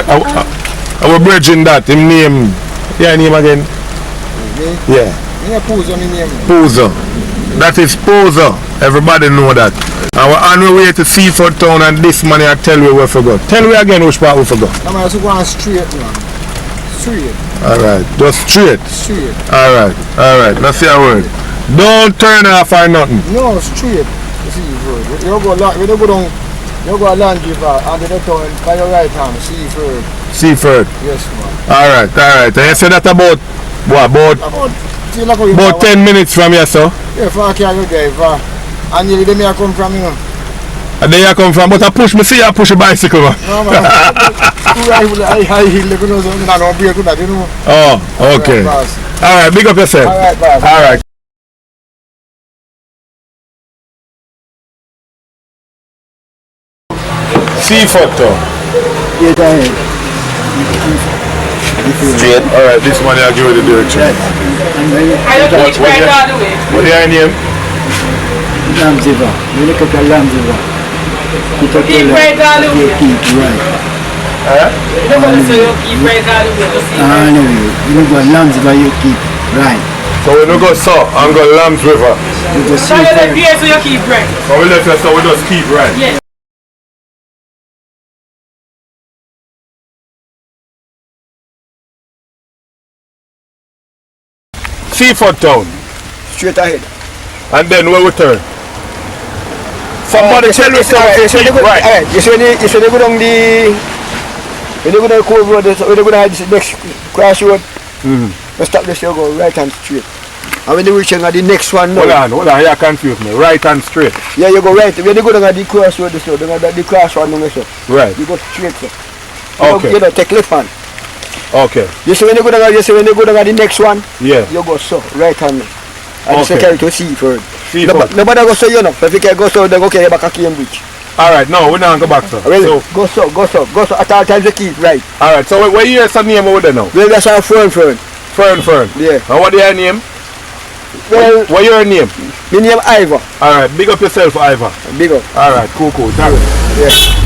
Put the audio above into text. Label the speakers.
Speaker 1: our bridging that, him name. Yeah, name again?
Speaker 2: Me?
Speaker 1: Yeah.
Speaker 2: Me Puzo, me name.
Speaker 1: Puzo. That is Puzo. Everybody know that. And we're on our way to Seaford Town and this money I tell you where we go. Tell me again which part we forgot.
Speaker 2: I'm going to go straight now. Straight.
Speaker 1: Alright, just straight.
Speaker 2: Straight.
Speaker 1: Alright. Let's see a word. Don't turn off or nothing.
Speaker 2: No, straight. Seaford. You go down, you go Land River and the town by your right hand, Seaford.
Speaker 1: Seaford.
Speaker 2: Yes, man.
Speaker 1: Alright. And you say that about what? About 10 minutes from here, so?
Speaker 2: Yeah, if I can't go there, and you let me come from, you know.
Speaker 1: And there you come from, but I push me, see I push a bicycle, man.
Speaker 2: No, man. I hill, you know, I don't break that, you know.
Speaker 1: Oh, okay. Alright, big up yourself.
Speaker 2: Alright, boss.
Speaker 1: Alright. Seaford Town.
Speaker 2: Yeah, go ahead.
Speaker 1: Straight. Alright, this one I'll give you the direction.
Speaker 3: I don't know which way all the way.
Speaker 1: What is your name?
Speaker 2: Lambs River. You look at the Lambs River.
Speaker 3: Keep right all the way.
Speaker 2: Keep right.
Speaker 3: You don't want to say you keep right all the way to see right.
Speaker 2: Anyway, you go Lambs River, you keep right.
Speaker 1: So we don't go south and go Lambs River.
Speaker 2: You just
Speaker 3: So you left here so you keep right.
Speaker 1: So we left here so we just keep right.
Speaker 3: Yes.
Speaker 1: Seaford Town.
Speaker 2: straight ahead.
Speaker 1: And then where we turn? Somebody tell us something. Right.
Speaker 2: Alright, you say they go down the... When they go down the Cove Road, when they go down the next crossroad, you stop this, you go right and straight. And when they reach the next one now...
Speaker 1: Hold on, you confuse me. Right and straight.
Speaker 2: Yeah, you go right. When they go down the crossroad, the crossroad down there,
Speaker 1: Right.
Speaker 2: you go straight, sir.
Speaker 1: Okay.
Speaker 2: You don't take left hand.
Speaker 1: Okay.
Speaker 2: You see when they go down, the next one,
Speaker 1: Yeah.
Speaker 2: you go so, right hand. And
Speaker 1: Okay.
Speaker 2: you carry to Seaford.
Speaker 1: Seaford.
Speaker 2: Nobody go so, you know. So if you can go so, then go carry back to Cambridge.
Speaker 1: Alright, no, we're not going to go back, sir.
Speaker 2: Really?
Speaker 1: So,
Speaker 2: Go so. At all times you keep right.
Speaker 1: alright, so where you hear some name over there now?
Speaker 2: Well, that's our Fern.
Speaker 1: Fern.
Speaker 2: Yeah.
Speaker 1: And what is your name?
Speaker 2: Well,
Speaker 1: What your name?
Speaker 2: my name Ivor.
Speaker 1: Alright, big up yourself, Ivor.
Speaker 2: Big up.
Speaker 1: Alright, cool. Thanks.
Speaker 2: Yeah.